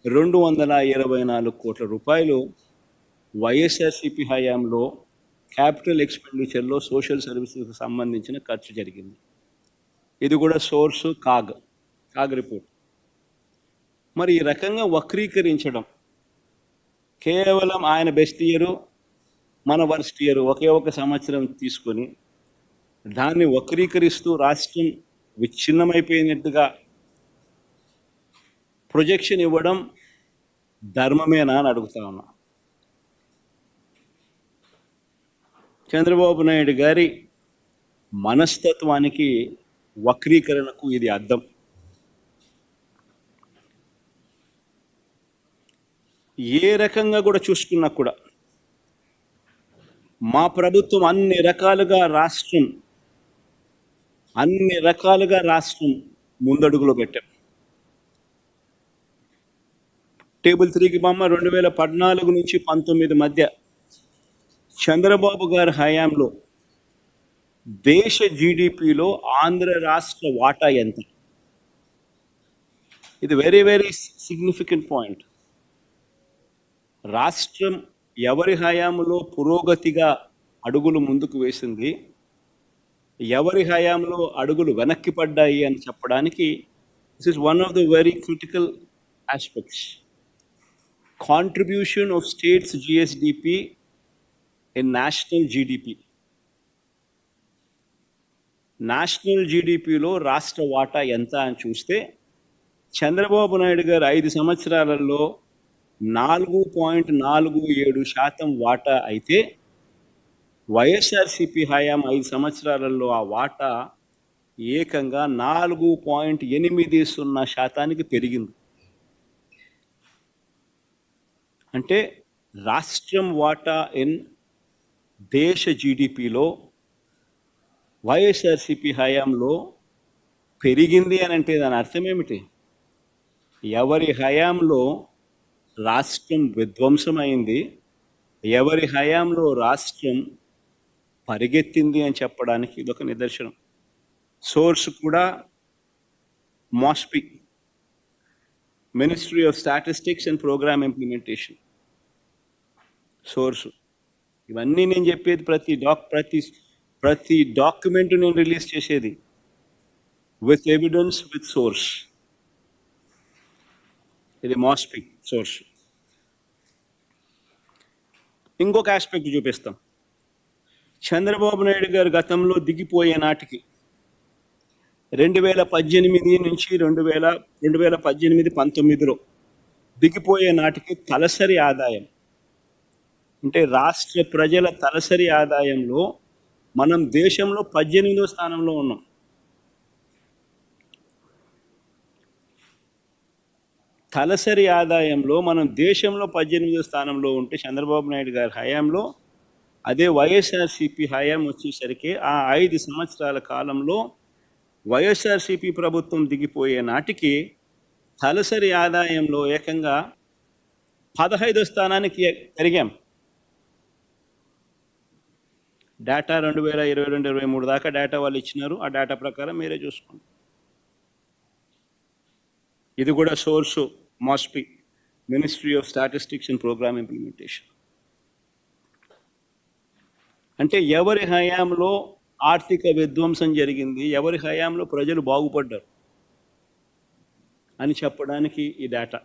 224 కోట్ల రూపాయలు వైఎస్ఆర్సీపీ హయాంలో క్యాపిటల్ ఎక్స్పెండిచర్లో సోషల్ సర్వీసెస్కి సంబంధించిన ఖర్చు జరిగింది. ఇది కూడా సోర్సు కాగ్ రిపోర్ట్. మరి ఈ రకంగా వక్రీకరించడం, కేవలం ఆయన బెస్ట్ ఇయరు మన వర్స్ట్ ఇయర్ ఒకే ఒక సంవత్సరం తీసుకొని దాన్ని వక్రీకరిస్తూ రాష్ట్రం విచ్ఛిన్నమైపోయినట్టుగా ప్రొజెక్షన్ ఇవ్వడం ధర్మమేనా అని అడుగుతా ఉన్నా. చంద్రబాబు నాయుడు గారి మనస్తత్వానికి, వక్రీకరణకు ఇది అద్దం. ఏ రకంగా కూడా చూసుకున్నా కూడా మా ప్రభుత్వం అన్ని రకాలుగా రాష్ట్రం ముందడుగులో పెట్టాం. టేబుల్ 3కి బొమ్మ 2014 నుంచి 19 మధ్య చంద్రబాబు గారి హయాంలో దేశ జీడిపిలో ఆంధ్ర రాష్ట్ర వాటా ఎంత? ఇది వెరీ వెరీ సిగ్నిఫికెంట్ పాయింట్. రాష్ట్రం ఎవరి హయాంలో పురోగతిగా అడుగులు ముందుకు వేసింది, ఎవరి హయాంలో అడుగులు వెనక్కి పడ్డాయి అని చెప్పడానికి this is one of the very critical aspects. Contribution of states GSDP in national GDP. National జీడిపిలో రాష్ట్ర వాటా ఎంత అని చూస్తే చంద్రబాబు నాయుడు గారు 5 సంవత్సరాలలో 4.47% వాటా అయితే వైఎస్ఆర్సీపీ హయాం 5 సంవత్సరాలలో ఆ వాటా ఏకంగా 4.80% పెరిగింది. అంటే రాష్ట్రం వాటా ఇన్ దేశ జీడిపిలో వైఎస్ఆర్సీపీ హయాంలో పెరిగింది అని అంటే దాని అర్థం ఏమిటి? ఎవరి హయాంలో రాష్ట్రం విధ్వంసమైంది, ఎవరి హయాంలో రాష్ట్రం పరిగెత్తింది అని చెప్పడానికి ఇదొక నిదర్శనం. సోర్స్ కూడా MoSPI, Ministry of Statistics and Programme Implementation source. ఇవన్నీ నేను చెప్పేది ప్రతి డాక్యుమెంట్ నేను రిలీజ్ చేసేది విత్ ఎవిడెన్స్, విత్ సోర్స్. ఇది మాస్పి సోర్స్. ఇంకొక ఆస్పెక్ట్ చూపిస్తాం. చంద్రబాబు నాయుడు గారు గతంలో దిగిపోయే నాటికి 2018 నుంచి 2018-19లో దిగిపోయే నాటికి తలసరి ఆదాయం, అంటే రాష్ట్ర ప్రజల తలసరి ఆదాయంలో మనం దేశంలో 18వ స్థానంలో ఉన్నాం. తలసరి ఆదాయంలో మనం దేశంలో 18వ స్థానంలో ఉంటే చంద్రబాబు నాయుడు గారి హయాంలో, అదే వైఎస్ఆర్సీపీ హయాం వచ్చేసరికి ఆ 5 సంవత్సరాల కాలంలో వైఎస్ఆర్సీపీ ప్రభుత్వం దిగిపోయే నాటికి తలసరి ఆదాయంలో ఏకంగా 15వ స్థానానికి పెరిగాం. డేటా 2022-23 దాకా డేటా వాళ్ళు ఇచ్చినారు. ఆ డేటా ప్రకారం మీరే చూసుకోండి. ఇది కూడా source MoSPI, Ministry of Statistics and Programme Implementation. అంటే ఎవరి హయాంలో ఆర్థిక విధ్వంసం జరిగింది, ఎవరి హయాంలో ప్రజలు బాగుపడ్డారు అని చెప్పడానికి ఈ డేటా.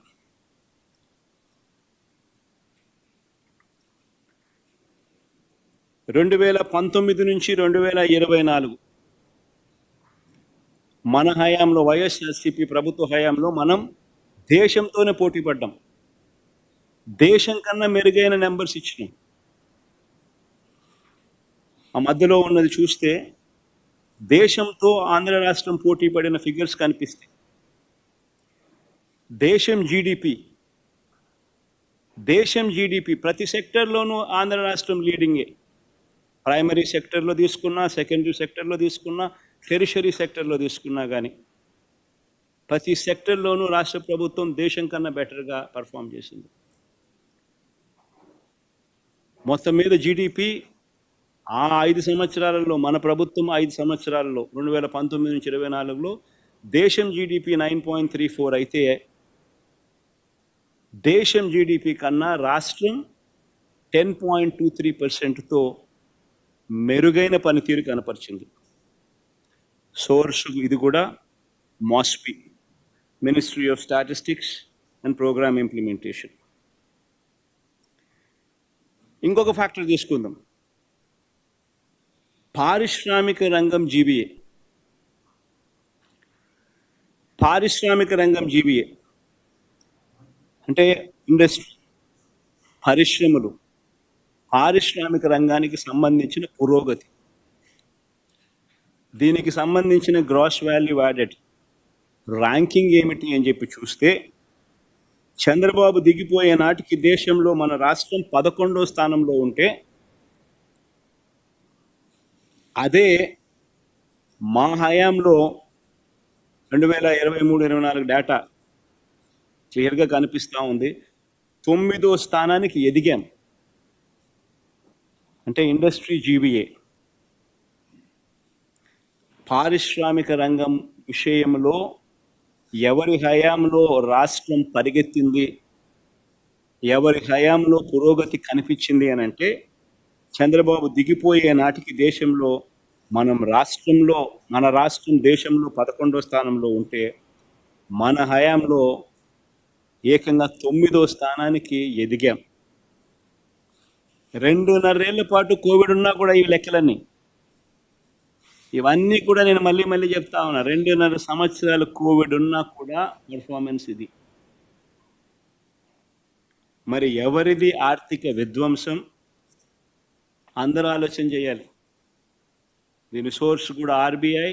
రెండు 2019 నుంచి 2024 మన హయాంలో, వైఎస్ఆర్సీపీ ప్రభుత్వ హయాంలో మనం దేశంతోనే పోటీ పడ్డాం. దేశం కన్నా మెరుగైన నెంబర్స్ ఇచ్చినాం. ఆ మధ్యలో ఉన్నది చూస్తే దేశంతో ఆంధ్ర రాష్ట్రం పోటీ పడిన ఫిగర్స్ కనిపిస్తాయి. దేశం జీడిపి ప్రతి సెక్టర్లోనూ ఆంధ్ర రాష్ట్రం లీడింగే. ప్రైమరీ సెక్టర్లో తీసుకున్నా, సెకండరీ సెక్టర్లో తీసుకున్నా, టెరిషరీ సెక్టర్లో తీసుకున్నా కానీ ప్రతి సెక్టర్లోనూ రాష్ట్ర ప్రభుత్వం దేశం కన్నా బెటర్గా పర్ఫామ్ చేసింది. మొత్తం మీద జీడిపి ఆ 5 సంవత్సరాలలో, మన ప్రభుత్వం 5 సంవత్సరాలలో 2019 నుంచి 2024లో దేశం జీడిపి 9.34 అయితే దేశం జీడిపి కన్నా రాష్ట్రం 10.23%తో మెరుగైన పనితీరు కనపరిచింది. సోర్స్ ఇది కూడా MoSPI, Ministry of Statistics and Programme Implementation. ఇంకొక ఫ్యాక్టర్ తీసుకుందాం, పారిశ్రామిక రంగం జీబీఏ. పారిశ్రామిక రంగం జీబీఏ అంటే ఇండస్ట్రీ, పరిశ్రమలు, పారిశ్రామిక రంగానికి సంబంధించిన పురోగతి, దీనికి సంబంధించిన గ్రాస్ వాల్యూ యాడెడ్ ర్యాంకింగ్ ఏమిటి అని చెప్పి చూస్తే, చంద్రబాబు దిగిపోయే నాటికి దేశంలో మన రాష్ట్రం 11వ స్థానంలో ఉంటే, అదే మా హయాంలో 2023-24 డేటా క్లియర్గా కనిపిస్తూ ఉంది, 9వ స్థానానికి ఎదిగాం. అంటే ఇండస్ట్రీ జీబీఏ, పారిశ్రామిక రంగం విషయంలో ఎవరి హయాంలో రాష్ట్రం పరిగెత్తింది, ఎవరి హయాంలో పురోగతి కనిపించింది అని అంటే, చంద్రబాబు దిగిపోయే నాటికి దేశంలో మన రాష్ట్రం దేశంలో 11వ స్థానంలో ఉంటే, మన హయాంలో ఏకంగా 9వ స్థానానికి ఎదిగాం. 2.5 ఏళ్ల పాటు కోవిడ్ ఉన్నా కూడా ఈ లెక్కలన్నీ, ఇవన్నీ కూడా నేను మళ్ళీ చెప్తా ఉన్నా, 2.5 సంవత్సరాలు కోవిడ్ ఉన్నా కూడా పెర్ఫార్మెన్స్ ఇది. మరి ఎవరిది ఆర్థిక విధ్వంసం? అందరూ ఆలోచన చేయాలి. దీని సోర్స్ కూడా ఆర్బీఐ,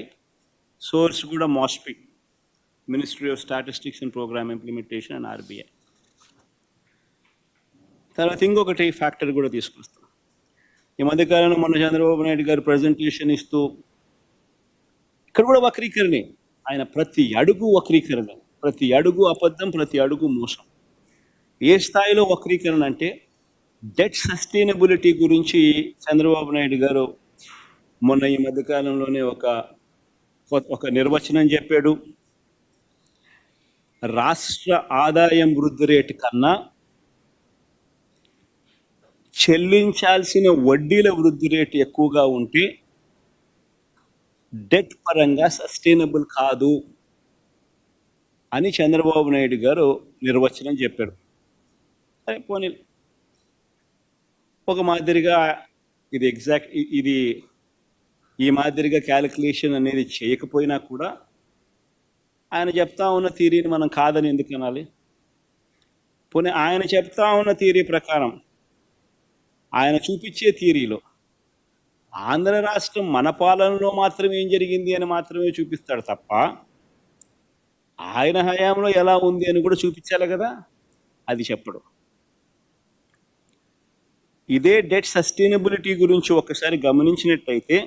సోర్స్ కూడా MoSPI, Ministry of Statistics and Programme Implementation and RBI. తర్వాత ఇంకొకటి ఫ్యాక్టర్ కూడా తీసుకొస్తాం. ఈ మధ్యకాలంలో మొన్న చంద్రబాబు నాయుడు గారు ప్రజెంటేషన్ ఇస్తూ, ఇక్కడ కూడా వక్రీకరణే, ఆయన ప్రతి అడుగు వక్రీకరణ, ప్రతి అడుగు అబద్ధం, ప్రతి అడుగు మోసం. ఏ స్థాయిలో వక్రీకరణ అంటే, డెట్ సస్టైనబిలిటీ గురించి చంద్రబాబు నాయుడు గారు మొన్న ఈ మధ్యకాలంలోనే ఒక నిర్వచనం చెప్పాడు. రాష్ట్ర ఆదాయం వృద్ధి రేటు కన్నా చెల్లించాల్సిన వడ్డీల వృద్ధి రేటు ఎక్కువగా ఉంటే డెట్ పరంగా సస్టైనబుల్ కాదు అని చంద్రబాబు నాయుడు గారు నిర్వచనం చెప్పాడు. అదే పోనీ ఒక మాదిరిగా ఇది ఈ మాదిరిగా క్యాలిక్యులేషన్ అనేది చేయకపోయినా కూడా ఆయన చెప్తా ఉన్న థియరీని మనం కాదని ఎందుకు అనాలి? పోనీ ఆయన చెప్తా ఉన్న థియరీ ప్రకారం, ఆయన చూపించే థియరీలో ఆంధ్ర రాష్ట్రం మన పాలనలో మాత్రమే ఏం జరిగింది అని మాత్రమే చూపిస్తాడు తప్ప, ఆయన హయాంలో ఎలా ఉంది అని కూడా చూపించాలి కదా, అది చెప్పడు. ఇదే డెట్ సస్టైనబిలిటీ గురించి ఒకసారి గమనించినట్టయితే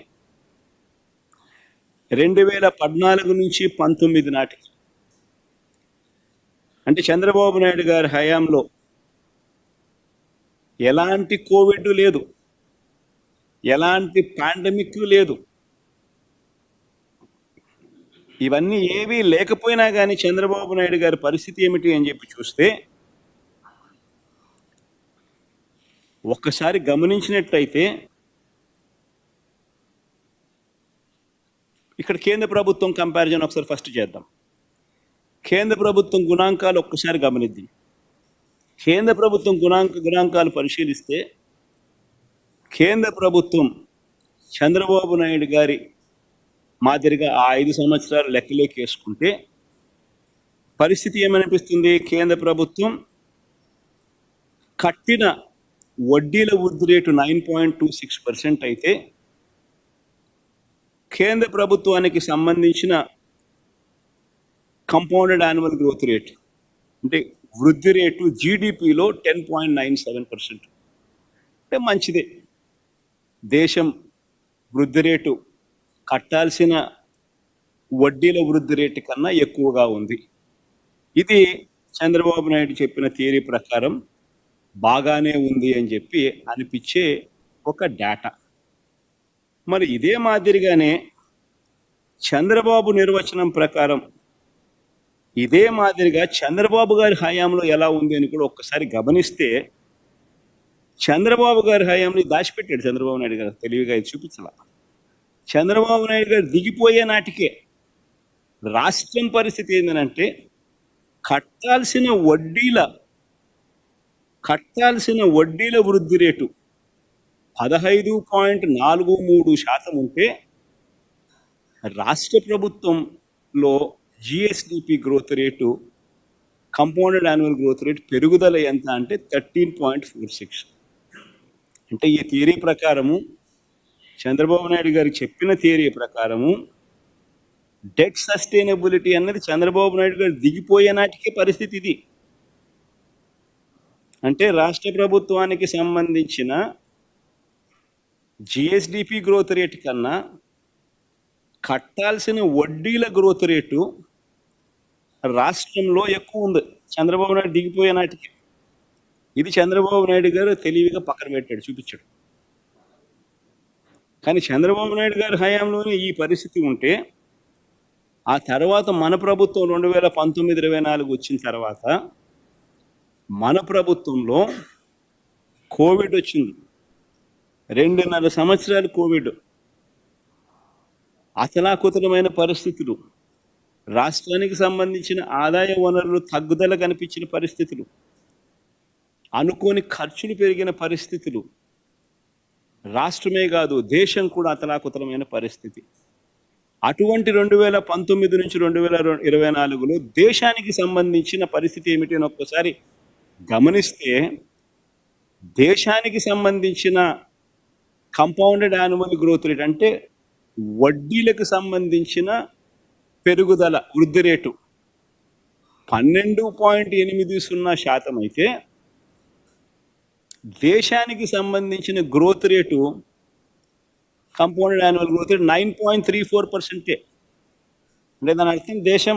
2014 నుంచి 19 నాటికి, అంటే చంద్రబాబు నాయుడు గారి హయాంలో ఎలాంటి కోవిడ్ లేదు, ఎలాంటి పాండమిక్ లేదు, ఇవన్నీ ఏవీ లేకపోయినా కానీ చంద్రబాబు నాయుడు గారి పరిస్థితి ఏమిటి అని చెప్పి చూస్తే, ఒక్కసారి గమనించినట్టయితే ఇక్కడ కేంద్ర ప్రభుత్వం కంపారిజన్ ఒకసారి ఫస్ట్ చేద్దాం. కేంద్ర ప్రభుత్వం గుణాంకాలు ఒక్కసారి గమనిద్దాం. కేంద్ర ప్రభుత్వం గుణాంకాలు పరిశీలిస్తే, కేంద్ర ప్రభుత్వం చంద్రబాబు నాయుడు గారి మాదిరిగా ఆ 5 సంవత్సరాలు లెక్కలేకి వేసుకుంటే పరిస్థితి ఏమనిపిస్తుంది? కేంద్ర ప్రభుత్వం కట్టిన వడ్డీల వృద్ధి రేటు 9.26% అయితే, కేంద్ర ప్రభుత్వానికి సంబంధించిన కంపౌండెడ్ యాన్యువల్ గ్రోత్ రేట్ అంటే వృద్ధి రేటు జీడిపిలో 10.97%. అంటే మంచిదే. దేశం వృద్ధి రేటు కట్టాల్సిన వడ్డీల వృద్ధి రేటు కన్నా ఎక్కువగా ఉంది. ఇది చంద్రబాబు నాయుడు చెప్పిన థియరీ ప్రకారం బాగానే ఉంది అని చెప్పి అనిపించే ఒక డేటా. మరి ఇదే మాదిరిగానే చంద్రబాబు నిర్వచనం ప్రకారం ఇదే మాదిరిగా చంద్రబాబు గారి హయాంలో ఎలా ఉంది అని కూడా ఒక్కసారి గమనిస్తే, చంద్రబాబు గారి హయాంని దాచిపెట్టాడు చంద్రబాబు నాయుడు గారు, తెలివిగా ఇది చూపించాల. చంద్రబాబు నాయుడు గారు దిగిపోయే నాటికే రాష్ట్రం పరిస్థితి ఏంటంటే, కట్టాల్సిన వడ్డీల వృద్ధి రేటు 15.43% ఉంటే, రాష్ట్ర ప్రభుత్వంలో GSDP growth rate, compounded annual growth rate పెరుగుదల ఎంత అంటే 13.46. అంటే ఈ థియరీ ప్రకారము, చంద్రబాబు నాయుడు గారు చెప్పిన థియరీ ప్రకారము, డెట్ సస్టైనబిలిటీ అన్నది చంద్రబాబు నాయుడు గారు దిగిపోయే నాటికే పరిస్థితి ఇది. అంటే రాష్ట్ర ప్రభుత్వానికి సంబంధించిన జిఎస్డిపి గ్రోత్ రేట్ కన్నా కట్టాల్సిన వడ్డీల గ్రోత్ రేటు రాష్ట్రంలో ఎక్కువ ఉంది చంద్రబాబు నాయుడు దిగిపోయే నాటికి. ఇది చంద్రబాబు నాయుడు గారు తెలివిగా పక్కన పెట్టాడు, చూపించాడు. కానీ చంద్రబాబు నాయుడు గారి హయాంలోనే ఈ పరిస్థితి ఉంటే, ఆ తర్వాత మన ప్రభుత్వం 2019-24 వచ్చిన తర్వాత మన ప్రభుత్వంలో కోవిడ్ వచ్చింది. 2.5 సంవత్సరాలు కోవిడ్, అతలాకుతలమైన పరిస్థితులు, రాష్ట్రానికి సంబంధించిన ఆదాయ వనరులు తగ్గుదల కనిపించిన పరిస్థితులు, అనుకోని ఖర్చులు పెరిగిన పరిస్థితులు, రాష్ట్రమే కాదు దేశం కూడా అతలాకుతలమైన పరిస్థితి. అటువంటి 2019 నుంచి 2024లో దేశానికి సంబంధించిన పరిస్థితి ఏమిటి అని ఒక్కసారి గమనిస్తే, దేశానికి సంబంధించిన కంపౌండెడ్ యాన్యువల్ గ్రోత్ రేట్ అంటే వడ్డీలకు సంబంధించిన పెరుగుదల వృద్ధి రేటు 12.80% అయితే, దేశానికి సంబంధించిన growth rate, compounded annual growth rate 9.34%. అంటే దాని అర్థం దేశం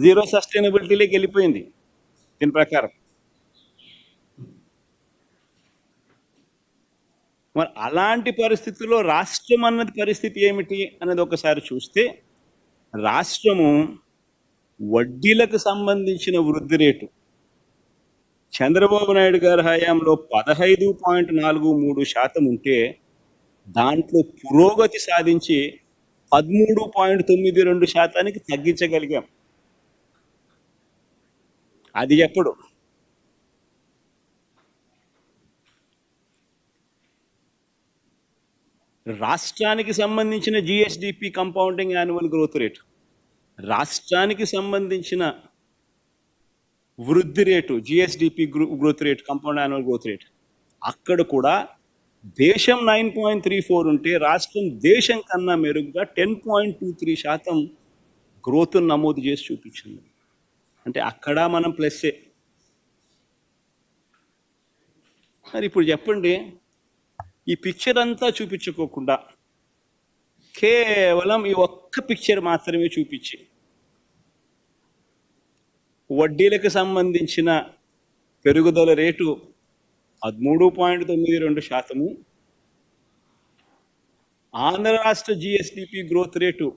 జీరో సస్టైనబిలిటీలోకి వెళ్ళిపోయింది దీని ప్రకారం. మరి అలాంటి పరిస్థితుల్లో రాష్ట్రం అన్నది పరిస్థితి ఏమిటి అన్నది ఒకసారి చూస్తే, రాష్ట్రము వడ్డీలకు సంబంధించిన వృద్ధి రేటు చంద్రబాబు నాయుడు గారి హయాంలో 15.43% ఉంటే, దాంట్లో పురోగతి సాధించి 13.92% తగ్గించగలిగాం. అది ఎప్పుడు? రాష్ట్రానికి సంబంధించిన GSDP compounding annual growth rate, రాష్ట్రానికి సంబంధించిన వృద్ధి rate GSDP growth rate, compound annual growth rate, అక్కడ కూడా దేశం 9.34 ఉంటే, రాష్ట్రం దేశం కన్నా మెరుగ్గా 10.23% గ్రోత్ నమోదు చేసి చూపించింది. అంటే అక్కడ మనం ప్లస్సే. మరి ఇప్పుడు చెప్పండి, ఈ పిక్చర్ అంతా చూపించుకోకుండా కేవలం ఈ ఒక్క పిక్చర్ మాత్రమే చూపించి, వడ్డీలకు సంబంధించిన పెరుగుదల రేటు 13.92%, ఆంధ్ర రాష్ట్ర జిఎస్డిపి గ్రోత్ రేటు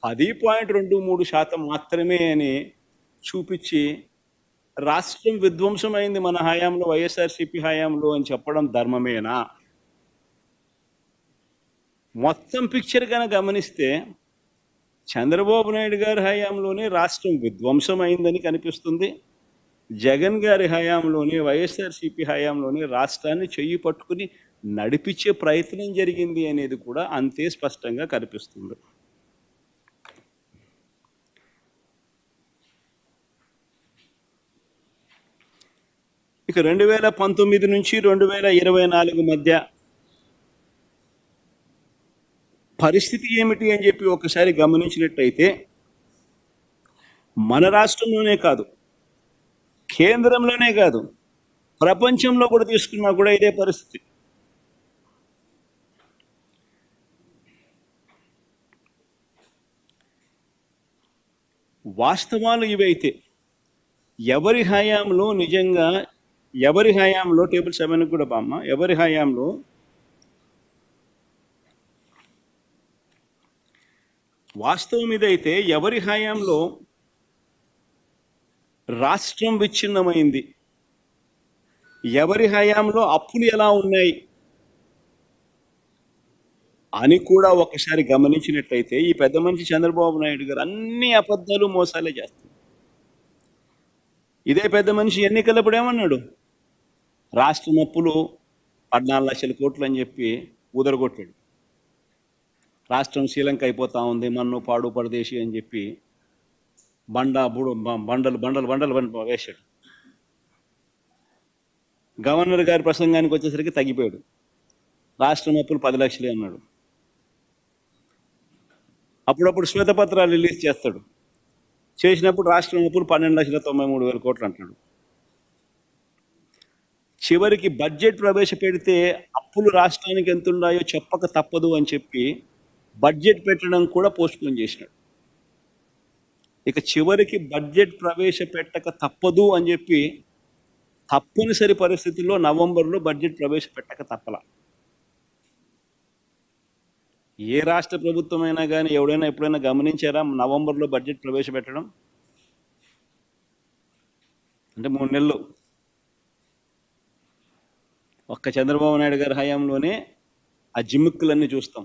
10.23% మాత్రమే అని చూపించి, రాష్ట్రం విధ్వంసమైంది మన హయాంలో, వైఎస్ఆర్సీపీ హయాంలో అని చెప్పడం ధర్మమేనా? మొత్తం పిక్చర్ కనుక గమనిస్తే, చంద్రబాబు నాయుడు గారి హయాంలోనే రాష్ట్రం విధ్వంసమైందని కనిపిస్తుంది. జగన్ గారి హయాంలోనే, వైఎస్ఆర్సీపీ హయాంలోనే రాష్ట్రాన్ని చెయ్యి పట్టుకుని నడిపించే ప్రయత్నం జరిగింది అనేది కూడా అంతే స్పష్టంగా కనిపిస్తుంది. ఇక 2019 నుంచి 2024 మధ్య పరిస్థితి ఏమిటి అని చెప్పి ఒకసారి గమనించినట్టయితే, మన రాష్ట్రంలోనే కాదు, కేంద్రంలోనే కాదు, ప్రపంచంలో కూడా తీసుకున్నా కూడా ఇదే పరిస్థితి. వాస్తవాలు ఇవైతే ఎవరి హయాంలో నిజంగా, ఎవరి హయాంలో టేబుల్ 7 కూడా బామ్మ, ఎవరి హయాంలో వాస్తవం ఇదైతే, ఎవరి హయాంలో రాష్ట్రం విచ్ఛిన్నమైంది. ఎవరి హయాంలో అప్పులు ఎలా ఉన్నాయి అని కూడా ఒకసారి గమనించినట్లయితే ఈ పెద్ద మనిషి చంద్రబాబు నాయుడు గారు అన్ని అబద్ధాలు మోసాలే చేస్తారు. ఇదే పెద్ద మనిషి ఎన్నికలప్పుడు ఏమన్నాడు? రాష్ట్రం అప్పులు 14 లక్షల కోట్లు అని చెప్పి ఊదరగొట్టాడు. రాష్ట్రం శ్రీలంక అయిపోతా ఉంది, మన్ను పాడు పరదేశి అని చెప్పి బండలు బండలు బండలు వేశాడు. గవర్నర్ గారి ప్రసంగానికి వచ్చేసరికి తగ్గిపోయాడు. రాష్ట్రం అప్పులు 10 లక్షలే అన్నాడు. అప్పుడప్పుడు శ్వేతపత్రాలు రిలీజ్ చేస్తాడు. చేసినప్పుడు రాష్ట్రం అప్పులు 12,93,000 కోట్లు అంటాడు. చివరికి బడ్జెట్ ప్రవేశపెడితే అప్పులు రాష్ట్రానికి ఎంత ఉన్నాయో చెప్పక తప్పదు అని చెప్పి బడ్జెట్ పెట్టడం కూడా పోస్ట్పోన్ చేసినాడు. ఇక చివరికి బడ్జెట్ ప్రవేశపెట్టక తప్పదు అని చెప్పి తప్పనిసరి పరిస్థితుల్లో నవంబర్లో బడ్జెట్ ప్రవేశపెట్టక తప్పల. ఏ రాష్ట్ర ప్రభుత్వమైనా కానీ ఎవడైనా ఎప్పుడైనా గమనించారా నవంబర్లో బడ్జెట్ ప్రవేశపెట్టడం? అంటే 3 నెలలు ఒక్క చంద్రబాబు నాయుడు గారి హయాంలోనే ఆ జిమ్మిక్కులన్నీ చూస్తాం.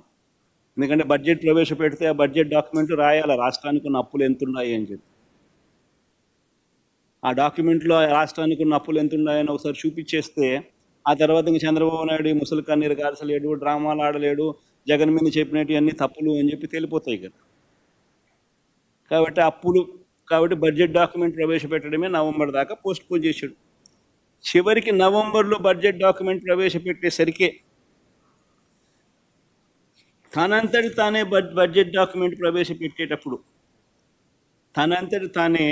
ఎందుకంటే బడ్జెట్ ప్రవేశపెడితే ఆ బడ్జెట్ డాక్యుమెంట్ రాయాలి రాష్ట్రానికి ఉన్న అప్పులు ఎంత ఉన్నాయి అని చెప్పి. ఆ డాక్యుమెంట్లో రాష్ట్రానికి ఉన్న అప్పులు ఎంత ఉన్నాయని ఒకసారి చూపించేస్తే ఆ తర్వాత ఇంక చంద్రబాబు నాయుడు ముసలి కన్నీరు కార్చలేడు, డ్రామాలు ఆడలేడు, జగన్ మీద చెప్పినట్టు అన్ని తప్పులు అని చెప్పి తెలిపోతాయి కదా. కాబట్టి బడ్జెట్ డాక్యుమెంట్ ప్రవేశపెట్టడమే నవంబర్ దాకా పోస్ట్పోన్ చేశాడు. చివరికి నవంబర్లో బడ్జెట్ డాక్యుమెంట్ ప్రవేశపెట్టేసరికి తనంతటి తానే బడ్జెట్ డాక్యుమెంట్ ప్రవేశపెట్టేటప్పుడు తనంతటి తానే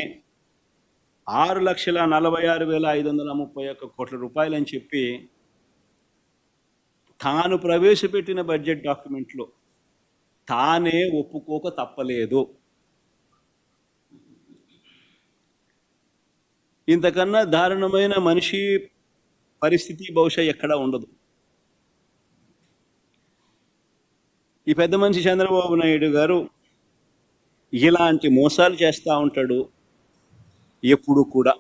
6,46,531 కోట్ల రూపాయలు అని చెప్పి తాను ప్రవేశపెట్టిన బడ్జెట్ డాక్యుమెంట్లో తానే ఒప్పుకోక తప్పలేదు. ఇంతకన్నా దారుణమైన మనిషి పరిస్థితి బహుశా ఎక్కడా ఉండదు. ఈ పెద్ద మనిషి చంద్రబాబు నాయుడు గారు ఇలాంటి మోసాలు చేస్తూ ఉంటాడు ఎప్పుడు కూడా.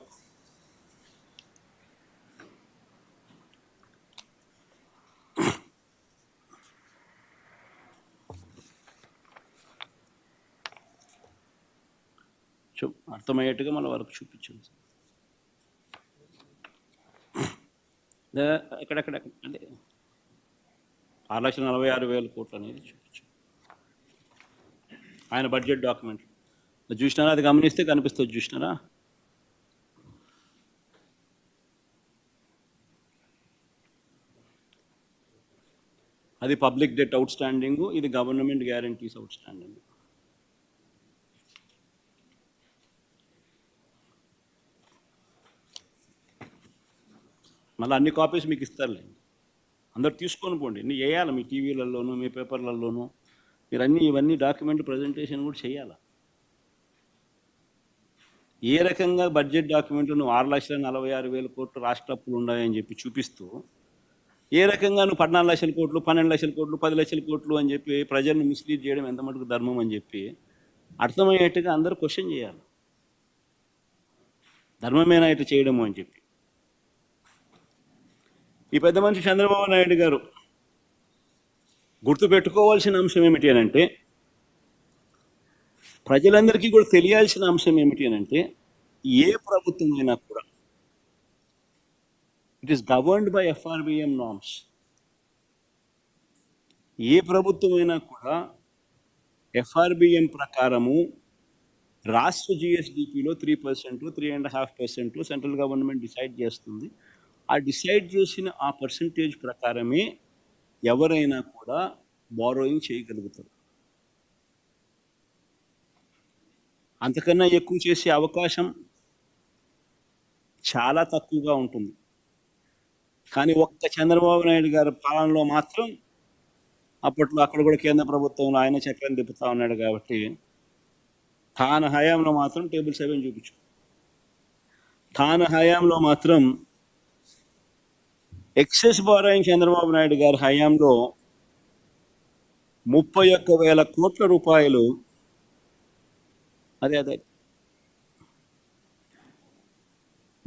అర్థమయ్యేట్టుగా మన వరకు చూపించాం. ఎక్కడెక్కడ అంటే 6,46,000 కోట్లు అనేది చూపించాం ఆయన బడ్జెట్ డాక్యుమెంట్. చూసినారా? అది గమనిస్తే కనిపిస్తుంది. చూసినారా? అది పబ్లిక్ డెట్ అవుట్ స్టాండింగ్, ఇది గవర్నమెంట్ గ్యారంటీస్ అవుట్ స్టాండింగ్. మళ్ళీ అన్ని కాపీస్ మీకు ఇస్తారులే, అందరు తీసుకొని పోండి. ఇన్ని వేయాలి మీ టీవీలలోనూ మీ పేపర్లలోనూ. మీరు ఇవన్నీ డాక్యుమెంట్ ప్రజెంటేషన్ కూడా చేయాలి. ఏ రకంగా బడ్జెట్ డాక్యుమెంట్ నువ్వు 6,46,000 కోట్లు రాష్ట్ర అప్పులు ఉన్నాయని చెప్పి చూపిస్తూ ఏ రకంగా నువ్వు 14 లక్షల కోట్లు 12 లక్షల కోట్లు 10 లక్షల కోట్లు అని చెప్పి ప్రజలను మిస్లీడ్ చేయడం ఎంత మటుకు ధర్మం అని చెప్పి అర్థమయ్యేట్టుగా అందరూ క్వశ్చన్ చేయాలి. ధర్మమేనా ఇటు చేయడము అని చెప్పి. ఈ పెద్ద మనిషి చంద్రబాబు నాయుడు గారు గుర్తుపెట్టుకోవాల్సిన అంశం ఏమిటి అని అంటే, ప్రజలందరికీ కూడా తెలియాల్సిన అంశం ఏమిటి అని అంటే, ఏ ప్రభుత్వం అయినా కూడా it is governed by FRBM norms. ఏ ప్రభుత్వం అయినా కూడా FRBM ప్రకారము రాష్ట్ర GSDPలో 3%, 3.5% సెంట్రల్ గవర్నమెంట్ డిసైడ్ చేస్తుంది. ఆ డిసైడ్ చేసిన ఆ పర్సంటేజ్ ప్రకారమే ఎవరైనా కూడా బారోయింగ్ చేయగలుగుతారు. అంతకన్నా ఎక్కువ చేసే అవకాశం చాలా తక్కువగా ఉంటుంది. కానీ ఒక్క చంద్రబాబు నాయుడు గారి పాలనలో మాత్రం అప్పట్లో అక్కడ కూడా కేంద్ర ప్రభుత్వంలో ఆయన చక్రం తిప్పుతా ఉన్నాడు కాబట్టి తాను హయాంలో మాత్రం టేబుల్ 7 చూపించు. తాను హయాంలో మాత్రం ఎక్సెస్ బారోయింగ్ చంద్రబాబు నాయుడు గారి హయాంలో 31,000 కోట్ల రూపాయలు. అదే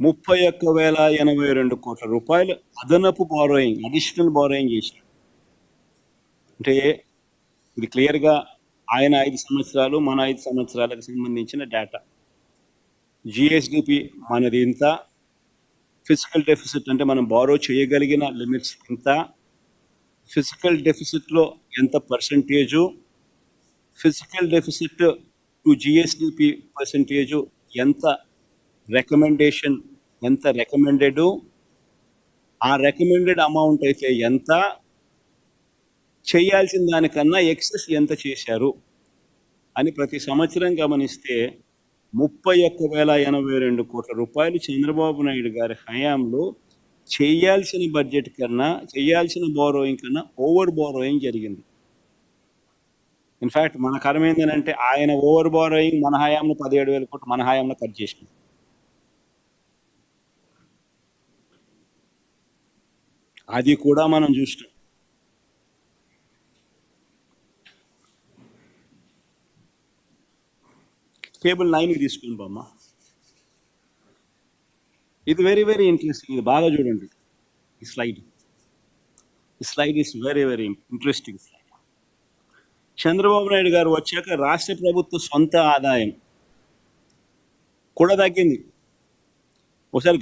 31,082 కోట్ల రూపాయలు అదనపు బారోయింగ్, అడిషనల్ బారోయింగ్ చేశారు. అంటే ఇది క్లియర్గా ఆయన 5 సంవత్సరాలు, మన 5 సంవత్సరాలకు సంబంధించిన డేటా. జిఎస్డిపి మనది ఇంత, ఫిజికల్ డెఫిసిట్ అంటే మనం బారో చేయగలిగిన లిమిట్స్ ఇంత, ఫిజికల్ డెఫిసిట్లో ఎంత percentage, physical deficit to GSDP percentage ఎంత, రికమెండేషన్ ఎంత రికమెండెడ్, ఆ రికమెండెడ్ అమౌంట్ అయితే ఎంత, చేయాల్సిన దానికన్నా ఎక్సెస్ ఎంత చేశారు అని ప్రతి సంవత్సరం గమనిస్తే 31,082 కోట్ల రూపాయలు చంద్రబాబు నాయుడు గారి హయాంలో చేయాల్సిన బడ్జెట్ కన్నా, చేయాల్సిన బారోయింగ్ కన్నా ఓవర్ బారోయింగ్ జరిగింది. ఇన్ఫ్యాక్ట్ మన కరం ఏంటంటే ఆయన ఓవర్ బారోయింగ్ మన హయాంలో 17,000 కోట్లు మన హయాంలో కట్ చేసింది. అది కూడా మనం చూస్తాం. టేబుల్ 9 తీసుకుని బొమ్మ. ఇది వెరీ వెరీ ఇంట్రెస్టింగ్. ఇది బాగా చూడండి. ఈ slide is very very interesting slide. Chandrababu Naidu గారు వచ్చాక రాష్ట్ర ప్రభుత్వ సొంత ఆదాయం కూడా తగ్గింది. ఒకసారి